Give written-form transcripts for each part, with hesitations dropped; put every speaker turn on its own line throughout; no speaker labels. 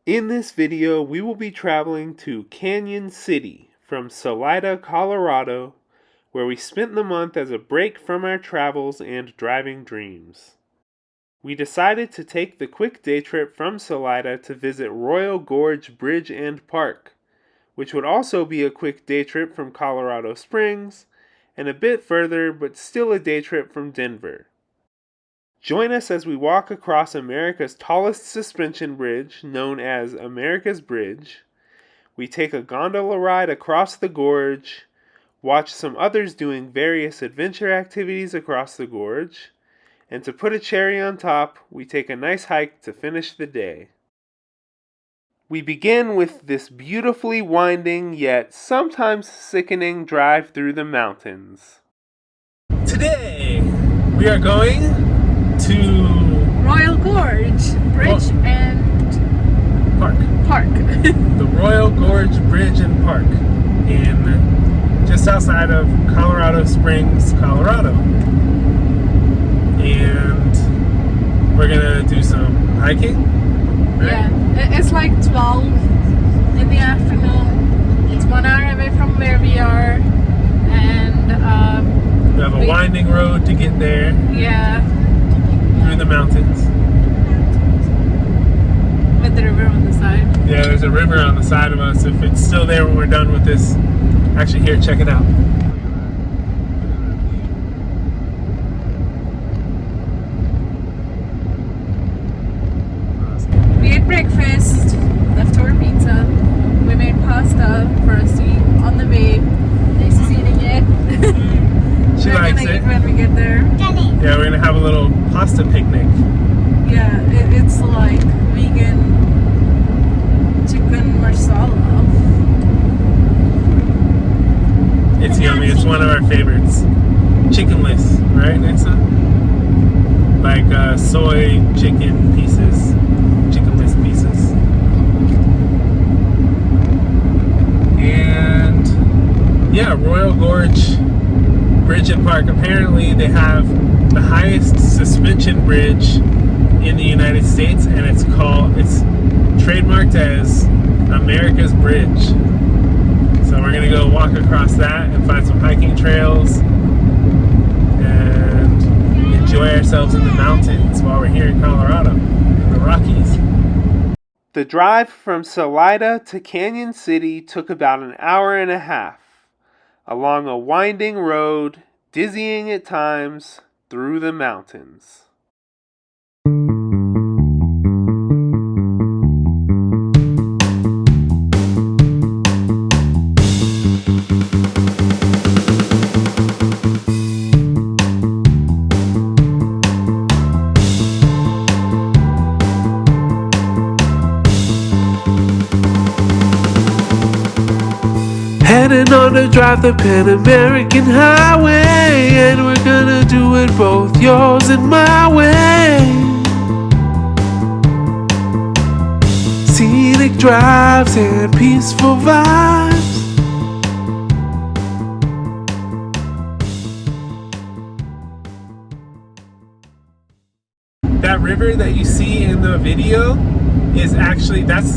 In this video, we will be traveling to Cañon City from Salida, Colorado, where we spent the month as a break from our travels and driving dreams. We decided to take the quick day trip from Salida to visit Royal Gorge Bridge and Park, which would also be a quick day trip from Colorado Springs, and a bit further, but still a day trip from Denver. Join us as we walk across America's tallest suspension bridge, known as America's Bridge. We take a gondola ride across the gorge, watch some others doing various adventure activities across the gorge, and to put a cherry on top, we take a nice hike to finish the day. We begin with this beautifully winding yet sometimes sickening drive through the mountains. Today, we are going to
Royal Gorge Bridge and
Park.
The
Royal Gorge Bridge and Park in just outside of Colorado Springs, Colorado. And we're gonna do some hiking. Right?
Yeah, it's like 12 in the afternoon. It's 1 hour away from where we are, and
we have a winding road to get there.
Yeah.
Through the mountains.
With the river on the side.
Yeah, there's a river on the side of us. If it's still there when we're done with this, actually here, check it out.
We ate breakfast, leftover pizza. We made pasta for us to eat on the way. Lisa's eating it.
She likes it.
When we get there.
Yeah, we're gonna have a little pasta picnic.
Yeah, it's like vegan chicken marsala.
It's yummy. It's one of our favorites. Chickenless, right, Nessa? Like soy chicken pieces, chickenless pieces. And yeah, Royal Gorge Bridge and Park. Apparently they have the highest suspension bridge in the United States, and it's trademarked as America's Bridge. So we're gonna go walk across that and find some hiking trails and enjoy ourselves in the mountains while we're here in Colorado, in the Rockies. The drive from Salida to Cañon City took about an hour and a half, along a winding road, dizzying at times, through the mountains. Heading on to drive the Pan American Highway, and we're gonna do it both yours and my way. Scenic drives and peaceful vibes. That river that you see in the video is that's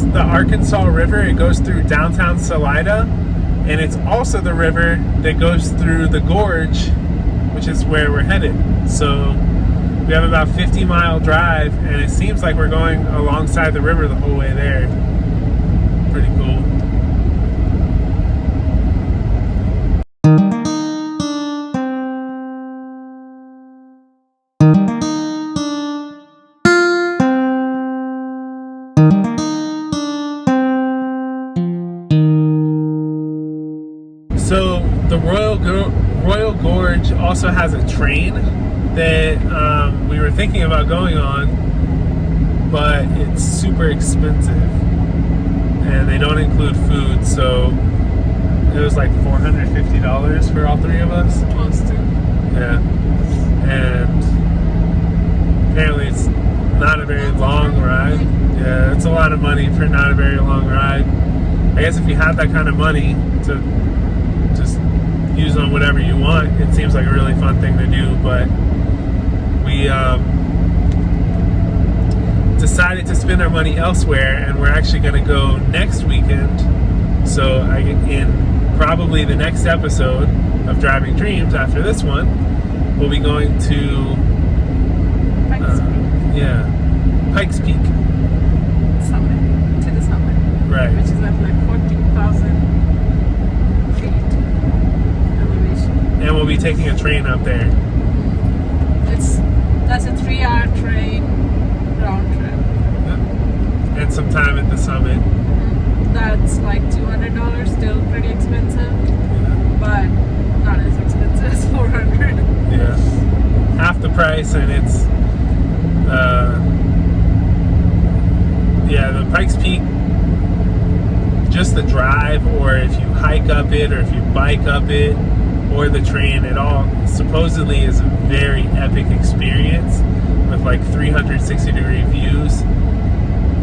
the Arkansas River. It goes through downtown Salida. And it's also the river that goes through the gorge, which is where we're headed. So we have about 50-mile drive, and it seems like we're going alongside the river the whole way there. Pretty cool. So the Royal Gorge also has a train that we were thinking about going on, but it's super expensive and they don't include food, so it was like $450 for all three of us.
Close to.
Yeah. And apparently it's not a very long ride. Yeah, it's a lot of money for not a very long ride. I guess if you have that kind of money to just use on whatever you want, it seems like a really fun thing to do. But we it's a decided to spend our money elsewhere, and we're actually going to go next weekend. So in probably the next episode of Driving Dreams after this one, we'll be going to Pikes Peak.
Summit. To the summit.
Right.
Which is at like 14,000 feet elevation.
And we'll be taking a train up there.
That's a 3-hour train round trip.
Yep. And some time at the summit.
That's like $200, still pretty expensive,
Yeah.
but not as expensive as $400.
Yeah. Half the price, and it's the Pikes Peak, just the drive, or if you hike up it, or if you bike up it, or the train, it all supposedly is a very epic experience with like 360-degree views,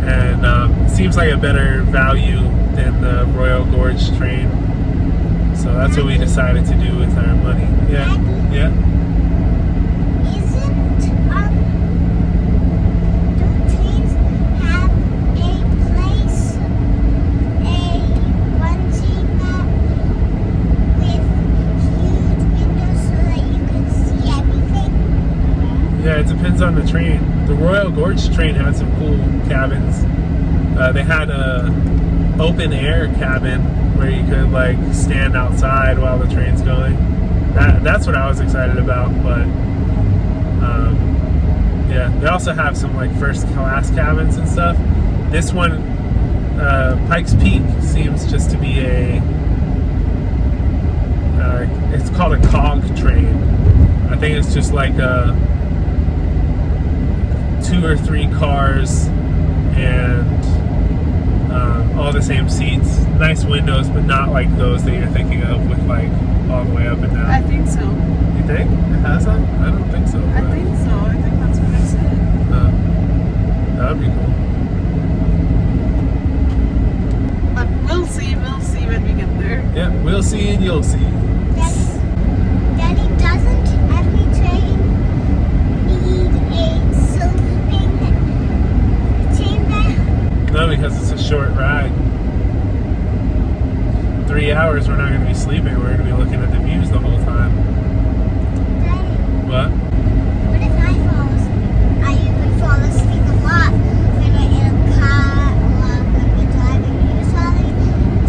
and seems like a better value than the Royal Gorge train. So that's what we decided to do with our money. Yeah. Yeah. Yeah, it depends on the train. The Royal Gorge train had some cool cabins. They had a open air cabin where you could like stand outside while the train's going. That's what I was excited about. But they also have some like first class cabins and stuff. This one, Pikes Peak, seems just to be it's called a cog train. I think it's just like a 2 or 3 cars and all the same seats, nice windows, but not like those that you're thinking of with like all the way up and down.
I think so.
You think it has that? I don't think so.
I think so. I think that's what I said.
That would be cool.
But we'll see when we get there.
Yeah, we'll see and you'll see.
Daddy, doesn't every train need a sleeping chamber?
No, because it's a short ride. 3 hours, we're not going to be sleeping. We're going to be looking at the views the whole time.
Daddy,
What?
what if I fall asleep? I usually fall asleep a lot when we're in a car or when we're driving. Usually,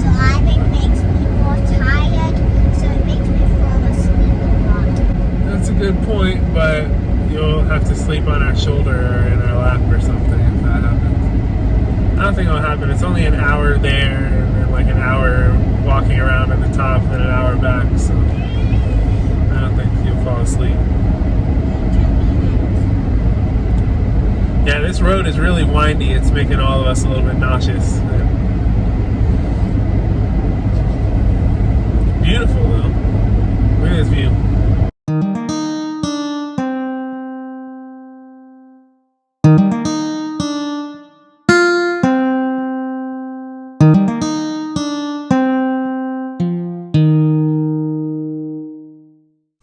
driving makes me more tired, so it makes me fall asleep a lot.
That's a good point, but you'll have to sleep on our shoulder or in our lap or something if that happens. I don't think it'll happen. It's only an hour there and then like an hour walking around at the top and then an hour back, so I don't think you'll fall asleep. Yeah, this road is really windy. It's making all of us a little bit nauseous. Beautiful though. Look at this view.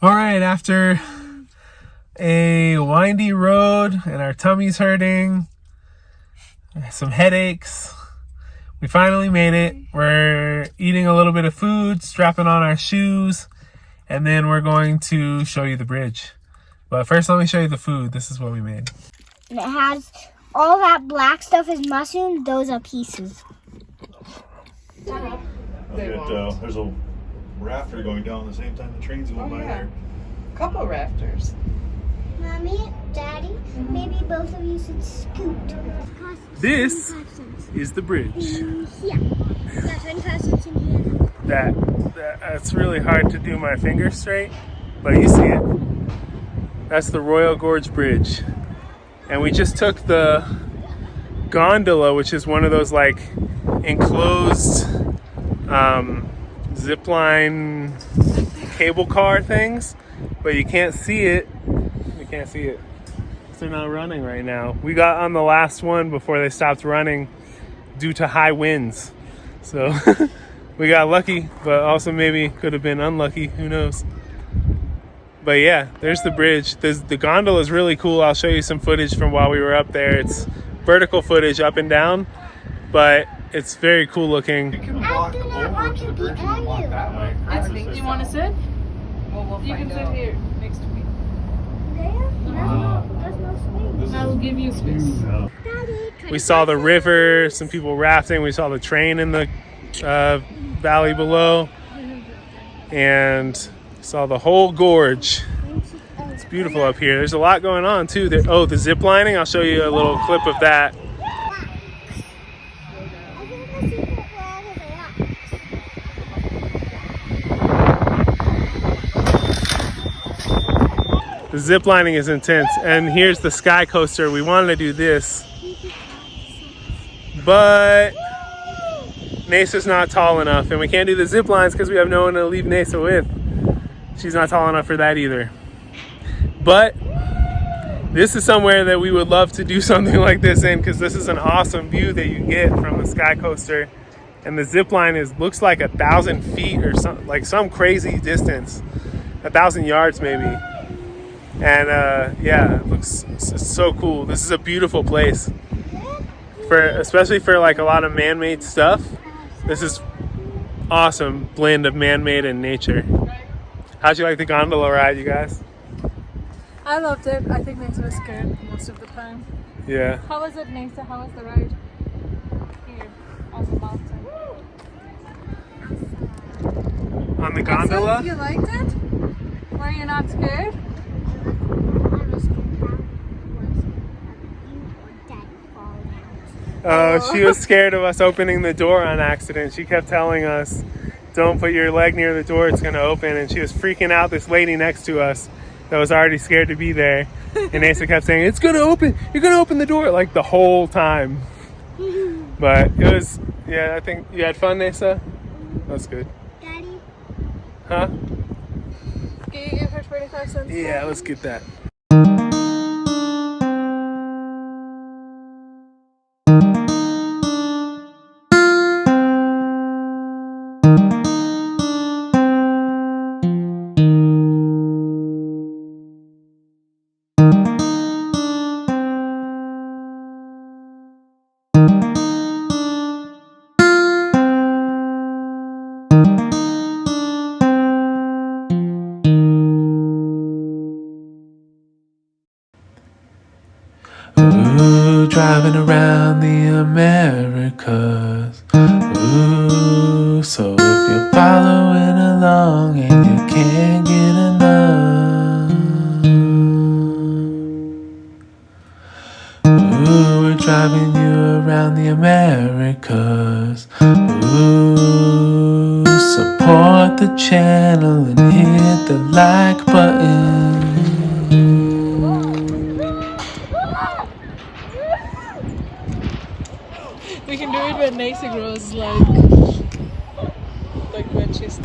All right, after a windy road and our tummies hurting, some headaches, we finally made it. We're eating a little bit of food, strapping on our shoes, and then we're going to show you the bridge. But first, let me show you the food. This is what we made.
And it has all that black stuff is mushrooms. Those are pieces.
There's a rafter going down at the same time the train's going by there.
Couple rafters.
Mommy, Daddy, maybe both of you should scoot.
This is the bridge.
Yeah. There's 20 persons in here.
That's really hard to do my fingers straight, but you see it. That's the Royal Gorge Bridge. And we just took the gondola, which is one of those like enclosed zipline cable car things, but you can't see it. You can't see it. They're not running right now. We got on the last one before they stopped running due to high winds. So we got lucky, but also maybe could have been unlucky. Who knows? But yeah, there's the bridge. The gondola is really cool. I'll show you some footage from while we were up there. It's vertical footage up and down, but it's very cool looking.
You can walk over to the bridge and walk that way.
Do you want to sit?
We'll
You can
find
sit
out.
here next to me.
There's no space.
I will give you space.
Daddy,
We saw the river, some people rafting. We saw the train in the valley below, and saw the whole gorge. It's beautiful up here. There's a lot going on too. Oh, the zip lining. I'll show you a little clip of that.
I think the secret word is
The zip lining is intense. And here's the sky coaster. We wanted to do this, but Nasa's not tall enough, and we can't do the zip lines because we have no one to leave Nasa with. She's not tall enough for that either. But this is somewhere that we would love to do something like this in, because this is an awesome view that you get from the sky coaster. And the zip line looks like 1,000 feet or something, like some crazy distance, 1,000 yards maybe. And yeah, it looks so cool. This is a beautiful place, especially for like a lot of man-made stuff. This is awesome blend of man-made and nature. How'd you like the gondola ride, you guys?
I loved it. I think Nasa was scared most of the time.
Yeah.
How was it, Nasa? How was the ride? Here, on the mountain.
On the gondola?
You liked it? Were you not scared?
Oh, she was scared of us opening the door on accident. She kept telling us, don't put your leg near the door, it's going to open. And she was freaking out, this lady next to us that was already scared to be there. And Asa kept saying, it's going to open, you're going to open the door, like the whole time. But it was, yeah, I think you had fun, Asa? That's good.
Daddy.
Huh?
Can you give her 25 cents?
Yeah, let's get that. Ooh, driving around the Americas. Ooh, so if you're following along and you can't get enough. Ooh, we're driving you around the Americas. Ooh, support the channel and hit the like button.
We can do it when Nasa grows like when she's.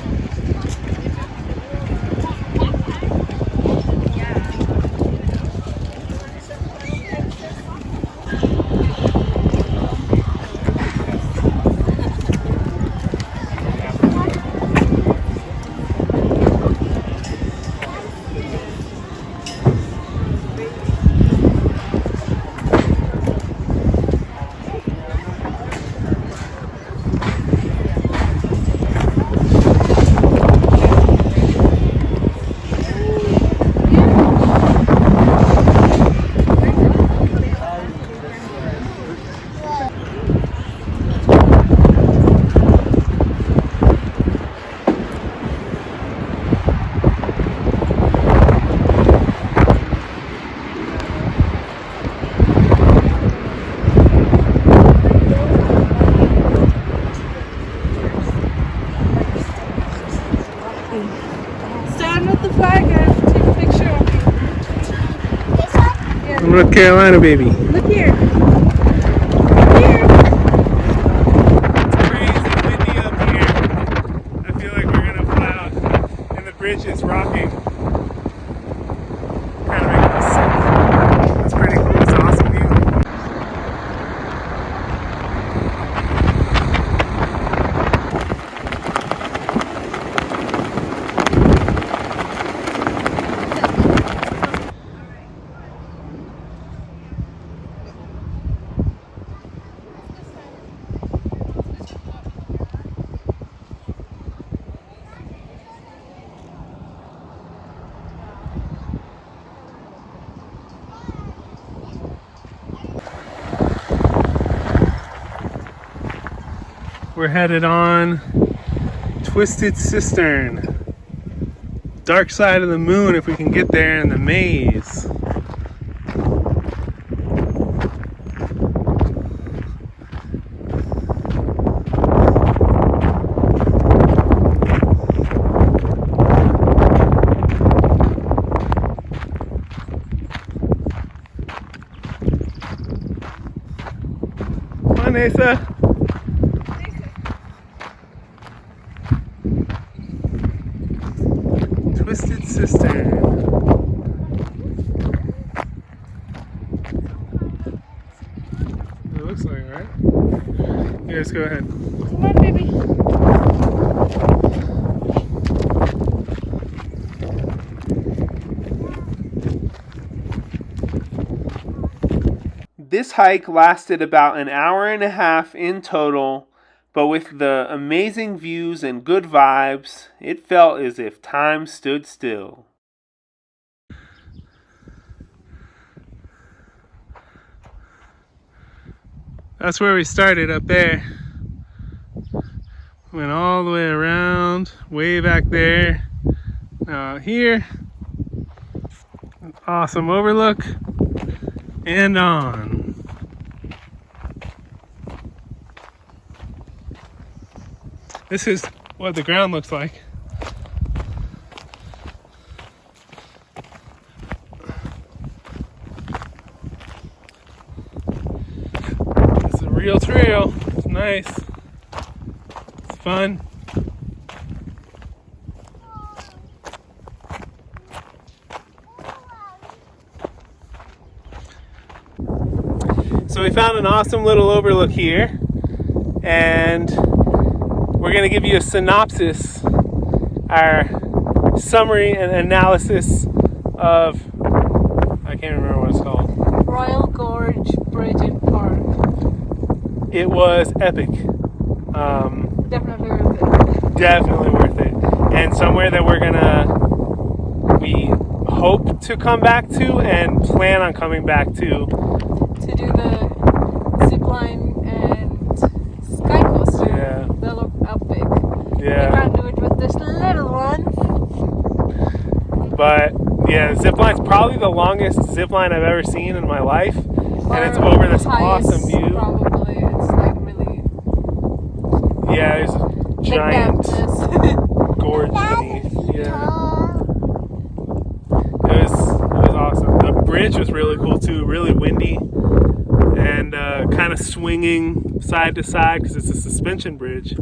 Stand with the flag and take a picture of you.
This one?
Yeah.
North Carolina, baby.
Look here. Look here.
It's crazy windy up here. I feel like we're gonna fly out, and the bridge is rocking. Kind of making us sick. It's pretty cool. It's an awesome view. we're headed on Twisted Cistern. Dark side of the moon if we can get there in the maze. Come on, Asa. Twisted Cistern. It looks like it, right? Here, let's go ahead.
Come on, baby.
This hike lasted about an hour and a half in total, but with the amazing views and good vibes, it felt as if time stood still. That's where we started, up there. Went all the way around, way back there. Now here, awesome overlook, and on. This is what the ground looks like. It's a real trail. It's nice. It's fun. So we found an awesome little overlook here, and we're going to give you a synopsis, our summary and analysis of, I can't remember what it's called.
Royal Gorge Bridge and Park.
It was epic.
Definitely worth it.
Definitely worth it. And somewhere that we hope to come back to and plan on coming back to.
To do the zipline and skycoaster.
Yeah.
They look epic.
Yeah.
We can't do it with this little one.
But yeah, the zipline's probably the longest zipline I've ever seen in my life. And it's
Or
over this
highest,
awesome view.
Probably. It's like really
Yeah, there's a giant gorge beneath. Yeah. It was awesome. The bridge was really cool too, really windy and kind of swinging side to side because it's a suspension bridge.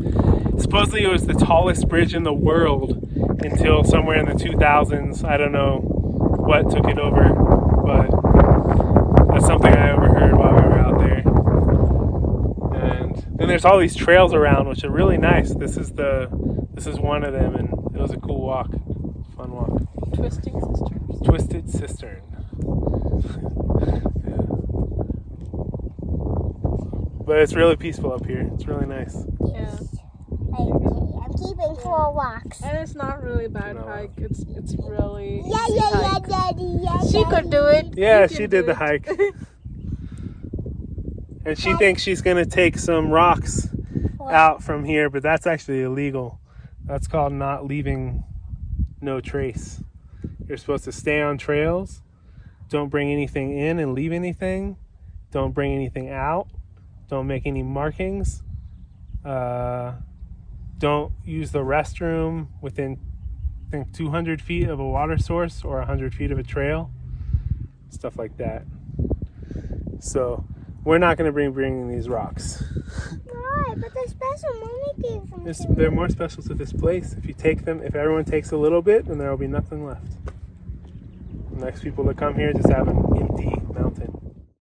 Supposedly it was the tallest bridge in the world until somewhere in the 2000s. I don't know what took it over, but that's something I overheard while we were out there. And then there's all these trails around which are really nice. This is one of them, and it was a cool walk. Fun walk. Twisted Cistern. Yeah. But it's really peaceful up here. It's really nice.
Yeah.
I'm keeping 4 walks.
And it's not really a bad
No.
hike. It's really
Yeah,
easy
yeah, yeah,
hike.
Daddy. Yeah,
She could do it.
Yeah,
You
she
can
did
do
the
it.
hike. And she thinks she's going to take some rocks out from here, but that's actually illegal. That's called not leaving no trace. You're supposed to stay on trails. Don't bring anything in and leave anything. Don't bring anything out. Don't make any markings. Don't use the restroom within, I think, 200 feet of a water source or 100 feet of a trail. Stuff like that. So we're not going to be bringing these rocks.
Why? But they're special. Mommy gave them to me.
They're more special to this place. If you take them, if everyone takes a little bit, then there will be nothing left. The next people that come here just have an empty